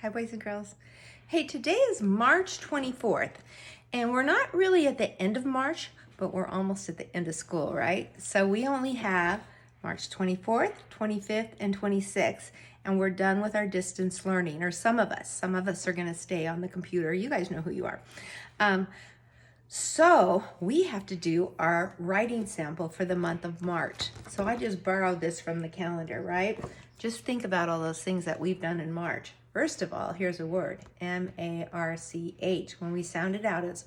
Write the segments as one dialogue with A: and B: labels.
A: Hi, boys and girls. Hey, today is March 24th, and we're not really at the end of March, but we're almost at the end of school, right? So we only have March 24th, 25th, and 26th, and we're done with our distance learning, or some of us. Some of us are going to stay on the computer. You guys know who you are. So we have to do our writing sample for the month of March. So I just borrowed this from the calendar, right? Just think about all those things that we've done in March. First of all, here's a word, M-A-R-C-H. When we sound it out, it's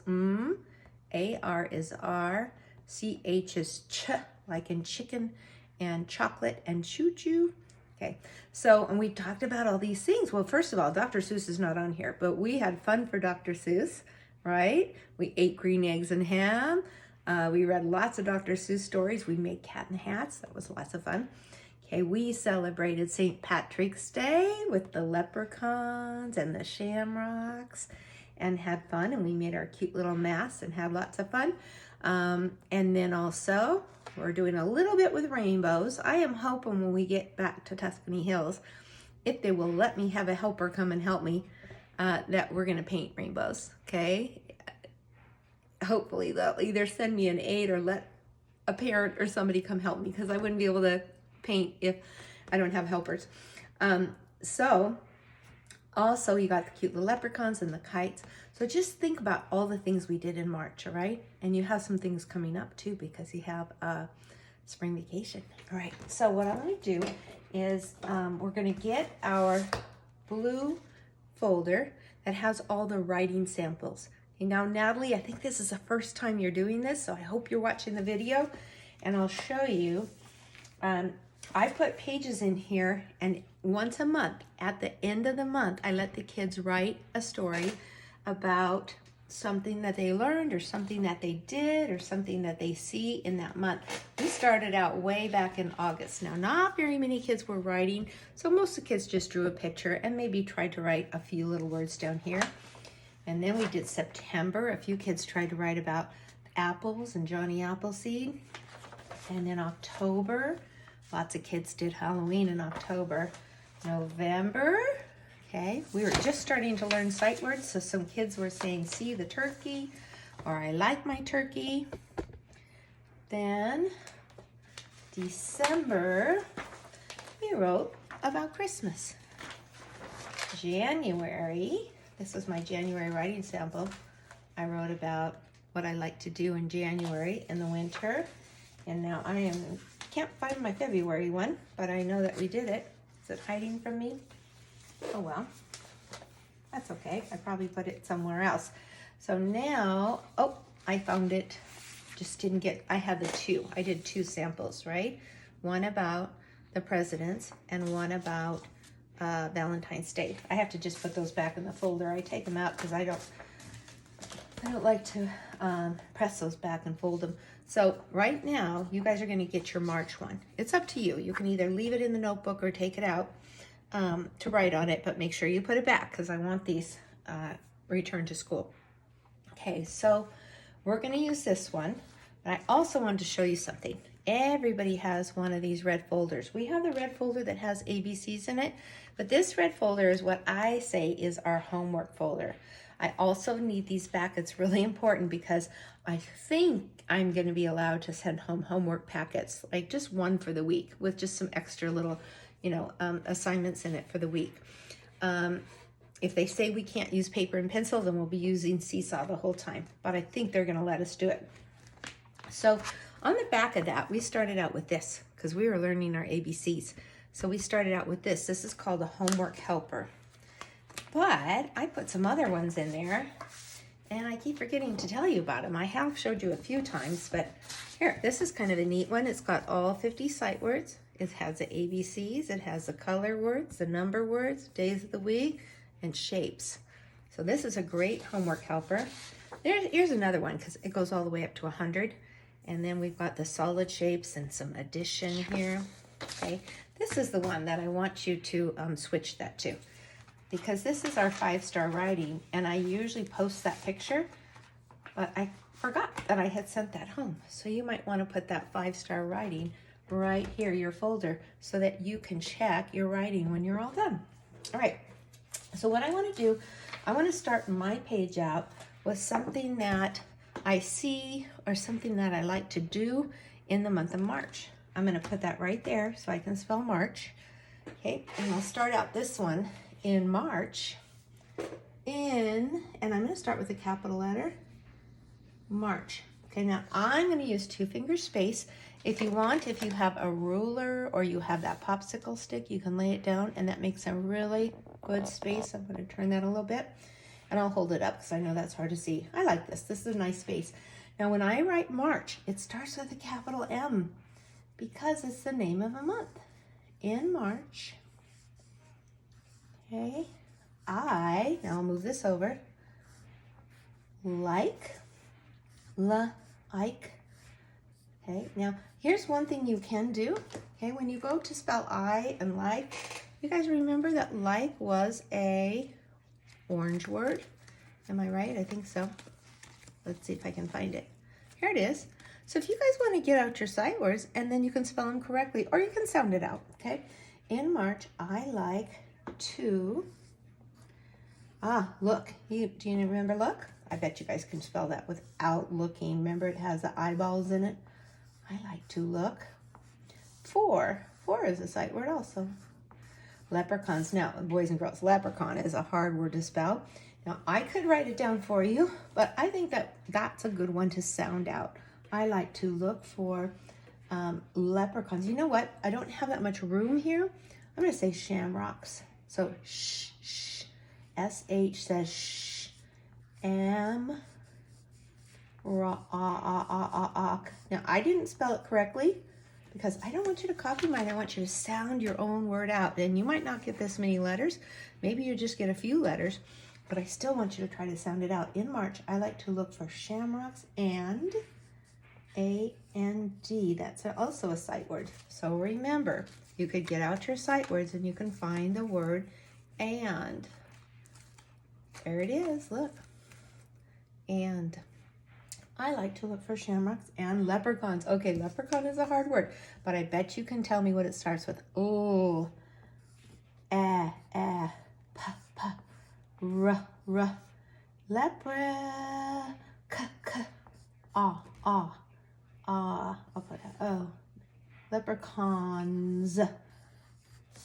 A: A-R is R, C-H is ch, like in chicken, and chocolate, and choo-choo. Okay, so, and we talked about all these things. Well, first of all, Dr. Seuss is not on here, but we had fun for Dr. Seuss, right? We ate green eggs and ham. We read lots of Dr. Seuss stories. We made cat and hats. That was lots of fun. Okay, we celebrated St. Patrick's Day with the leprechauns and the shamrocks and had fun, and we made our cute little masks and had lots of fun. And then also, we're doing a little bit with rainbows. I am hoping when we get back to Tuscany Hills, if they will let me have a helper come and help me, that we're gonna paint rainbows, okay? Hopefully they'll either send me an aide or let a parent or somebody come help me, because I wouldn't be able to paint if I don't have helpers. So also you got the cute little leprechauns and the kites. So just think about all the things we did in March, all right? And you have some things coming up too, because you have spring vacation. All right, so what I'm gonna do is we're gonna get our blue folder that has all the writing samples. Okay, now Natalie, I think this is the first time you're doing this, so I hope you're watching the video, and I'll show you. I put pages in here, and once a month, at the end of the month, I let the kids write a story about something that they learned or something that they did or something that they see in that month. We started out way back in August. Now, not very many kids were writing, so most of the kids just drew a picture and maybe tried to write a few little words down here. And then we did September. A few kids tried to write about apples and Johnny Appleseed. And in October, lots of kids did Halloween in October. November, okay, we were just starting to learn sight words, so some kids were saying, see the turkey, or I like my turkey. Then December, we wrote about Christmas. January, this was my January writing sample. I wrote about what I like to do in January in the winter. And now can't find my February one, but I know that we did it. Is it hiding from me? Oh well, that's okay. I probably put it somewhere else. So now, oh, I found it. Just didn't get, I had the two. I did two samples, right? One about the presidents and one about Valentine's Day. I have to just put those back in the folder. I take them out because I don't like to press those back and fold them. So right now, you guys are gonna get your March one. It's up to you. You can either leave it in the notebook or take it out to write on it, but make sure you put it back because I want these returned to school. Okay, so we're gonna use this one, but I also wanted to show you something. Everybody has one of these red folders. We have the red folder that has ABCs in it, but this red folder is what I say is our homework folder. I also need these back. It's really important because I think I'm going to be allowed to send home homework packets, like just one for the week with just some extra little, assignments in it for the week. If they say we can't use paper and pencil, then we'll be using Seesaw the whole time, but I think they're going to let us do it. So on the back of that, we started out with this because we were learning our ABCs. So we started out with this. This is called a homework helper. But I put some other ones in there, and I keep forgetting to tell you about them. I have showed you a few times, but here, this is kind of a neat one. It's got all 50 sight words. It has the ABCs. It has the color words, the number words, days of the week, and shapes. So this is a great homework helper. Here's another one because it goes all the way up to 100. And then we've got the solid shapes and some addition here. Okay, this is the one that I want you to switch that to, because this is our 5-star writing, and I usually post that picture, but I forgot that I had sent that home. So you might want to put that 5-star writing right here, your folder, so that you can check your writing when you're all done. All right, So what I want to do, I want to start my page out with something that I see or something that I like to do in the month of March. I'm going to put that right there so I can spell March. Okay, and I'll start out this one in March and I'm going to start with a capital letter, March. Okay, now I'm going to use 2-finger space. If you want, if you have a ruler or you have that popsicle stick, you can lay it down and that makes a really good space. I'm going to turn that a little bit and I'll hold it up because I know that's hard to see. I like this. This is a nice space. Now when I write March, it starts with a capital M because it's the name of a month. In March, okay, now I'll move this over, like, okay, now here's one thing you can do, okay, when you go to spell I and like, you guys remember that like was a orange word, am I right? I think so. Let's see if I can find it. Here it is. So if you guys want to get out your sight words and then you can spell them correctly or you can sound it out, okay? In March, I like to, look. Do you remember look? I bet you guys can spell that without looking. Remember it has the eyeballs in it? I like to look for is a sight word also. Leprechauns. Now, boys and girls, leprechaun is a hard word to spell. Now, I could write it down for you, but I think that that's a good one to sound out. I like to look for leprechauns. You know what? I don't have that much room here. I'm going to say shamrocks. So, sh. SH says sh. Now, I didn't spell it correctly because I don't want you to copy mine. I want you to sound your own word out. And you might not get this many letters. Maybe you just get a few letters. But I still want you to try to sound it out. In March, I like to look for shamrocks and A-N-D. That's also a sight word. So remember, you could get out your sight words and you can find the word and. There it is, look. And I like to look for shamrocks and leprechauns. Okay, leprechaun is a hard word, but I bet you can tell me what it starts with. Oh, r, lepra, I'll put a O. Leprechauns.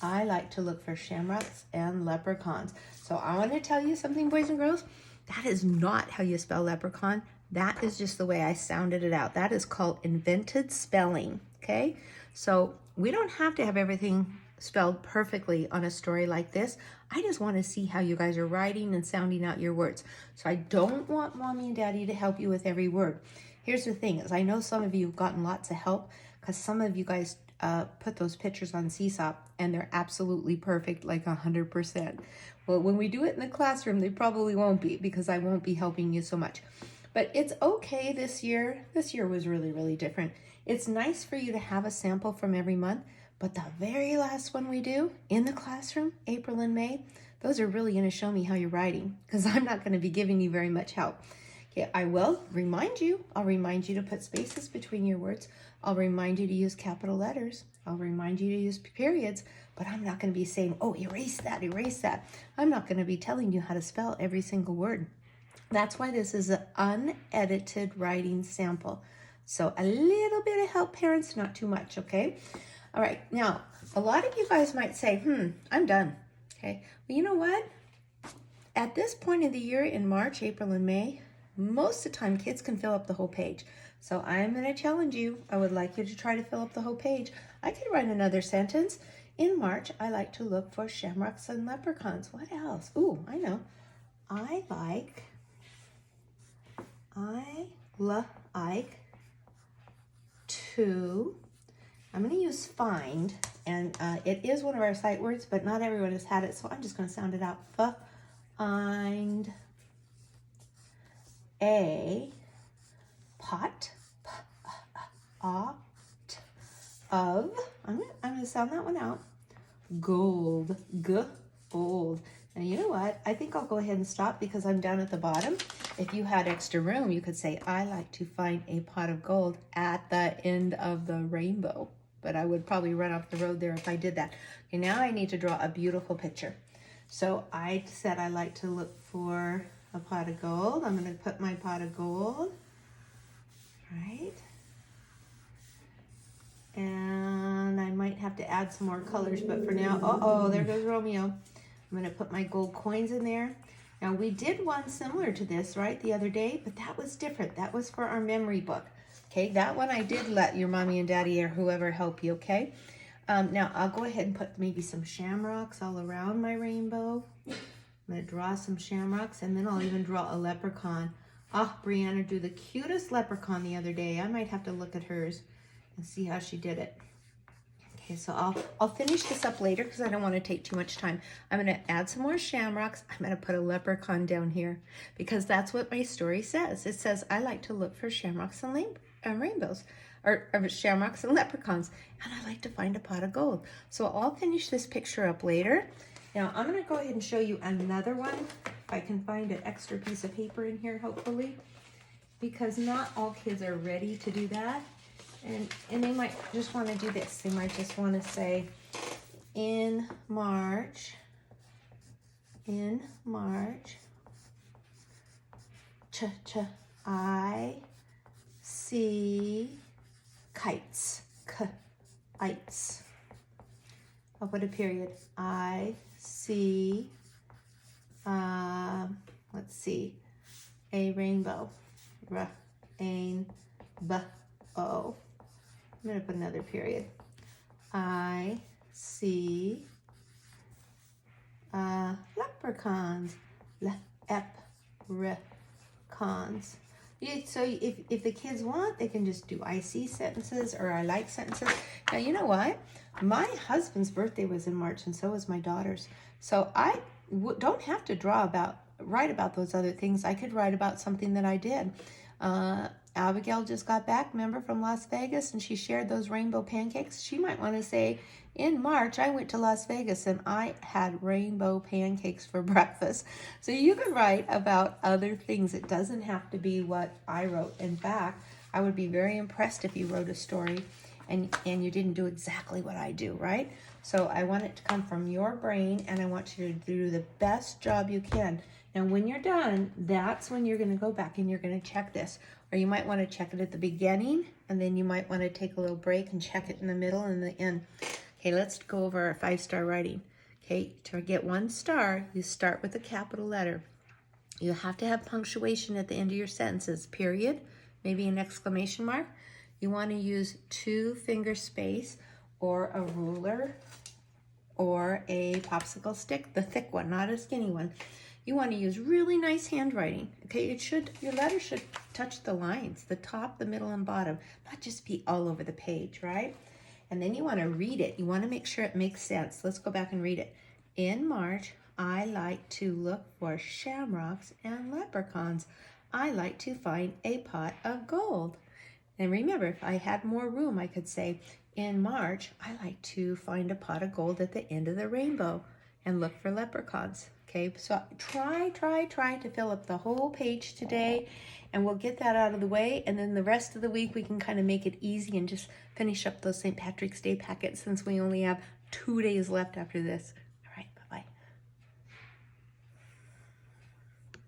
A: I like to look for shamrocks and leprechauns. So I want to tell you something, boys and girls. That is not how you spell leprechaun. That is just the way I sounded it out. That is called invented spelling, okay? So we don't have to have everything spelled perfectly on a story like this. I just want to see how you guys are writing and sounding out your words. So I don't want mommy and daddy to help you with every word. Here's the thing is I know some of you have gotten lots of help because some of you guys put those pictures on Seesaw and they're absolutely perfect, like 100%. Well, when we do it in the classroom, they probably won't be because I won't be helping you so much. But it's okay this year. This year was really, really different. It's nice for you to have a sample from every month, but the very last one we do in the classroom, April and May, those are really going to show me how you're writing because I'm not going to be giving you very much help. Okay, I will remind you. I'll remind you to put spaces between your words. I'll remind you to use capital letters. I'll remind you to use periods, but I'm not going to be saying, oh, erase that, erase that. I'm not going to be telling you how to spell every single word. That's why this is an unedited writing sample. So a little bit of help, parents, not too much, okay? All right, now, a lot of you guys might say, I'm done, okay? Well, you know what? At this point of the year in March, April, and May, most of the time kids can fill up the whole page. So I'm going to challenge you. I would like you to try to fill up the whole page. I could write another sentence. In March, I like to look for shamrocks and leprechauns. What else? Ooh, I know. I like to, I'm going to use find, and it is one of our sight words, but not everyone has had it, so I'm just going to sound it out. Find a pot of, I'm going to sound that one out, gold, gold. And you know what? I think I'll go ahead and stop because I'm down at the bottom. If you had extra room, you could say, I like to find a pot of gold at the end of the rainbow. But I would probably run off the road there if I did that. Okay, now I need to draw a beautiful picture. So I said I like to look for a pot of gold. I'm going to put my pot of gold, right? And I might have to add some more colors, but for now, uh-oh, there goes Romeo. I'm going to put my gold coins in there. Now, we did one similar to this, right, the other day, but that was different. That was for our memory book. Okay, that one I did let your mommy and daddy or whoever help you, okay? Now, I'll go ahead and put maybe some shamrocks all around my rainbow. I'm going to draw some shamrocks, and then I'll even draw a leprechaun. Oh, Brianna drew the cutest leprechaun the other day. I might have to look at hers and see how she did it. Okay, so I'll finish this up later because I don't want to take too much time. I'm going to add some more shamrocks. I'm going to put a leprechaun down here because that's what my story says. It says, I like to look for shamrocks and rainbows, or shamrocks and leprechauns, and I like to find a pot of gold. So I'll finish this picture up later. Now I'm going to go ahead and show you another one. If I can find an extra piece of paper in here, hopefully, because not all kids are ready to do that. And they might just want to do this. They might just want to say, in March, I see kites, kites. I'll put a period. I see, let's see, a rainbow, rainbow. I'm going to put another period. I see leprechauns. Leprechauns. So if the kids want, they can just do I see sentences or I like sentences. Now, you know what? My husband's birthday was in March, and so was my daughter's. So I don't have to write about those other things. I could write about something that I did. Abigail just got back, remember, from Las Vegas, and she shared those rainbow pancakes. She might want to say, in March, I went to Las Vegas and I had rainbow pancakes for breakfast. So you can write about other things. It doesn't have to be what I wrote. In fact, I would be very impressed if you wrote a story and you didn't do exactly what I do, right? So I want it to come from your brain, and I want you to do the best job you can. Now, when you're done, that's when you're going to go back and you're going to check this. Or you might want to check it at the beginning, and then you might want to take a little break and check it in the middle and the end. Okay, let's go over our 5-star writing. Okay, to get 1 star, you start with a capital letter. You have to have punctuation at the end of your sentences, period, maybe an exclamation mark. You want to use 2-finger space or a ruler or a popsicle stick, the thick one, not a skinny one. You want to use really nice handwriting. Okay, your letter should touch the lines, the top, the middle, and bottom, not just be all over the page, right? And then you want to read it. You want to make sure it makes sense. Let's go back and read it. In March, I like to look for shamrocks and leprechauns. I like to find a pot of gold. And remember, if I had more room, I could say, in March, I like to find a pot of gold at the end of the rainbow and look for leprechauns. Okay, so try to fill up the whole page today, and we'll get that out of the way. And then the rest of the week, we can kind of make it easy and just finish up those St. Patrick's Day packets since we only have 2 days left after this.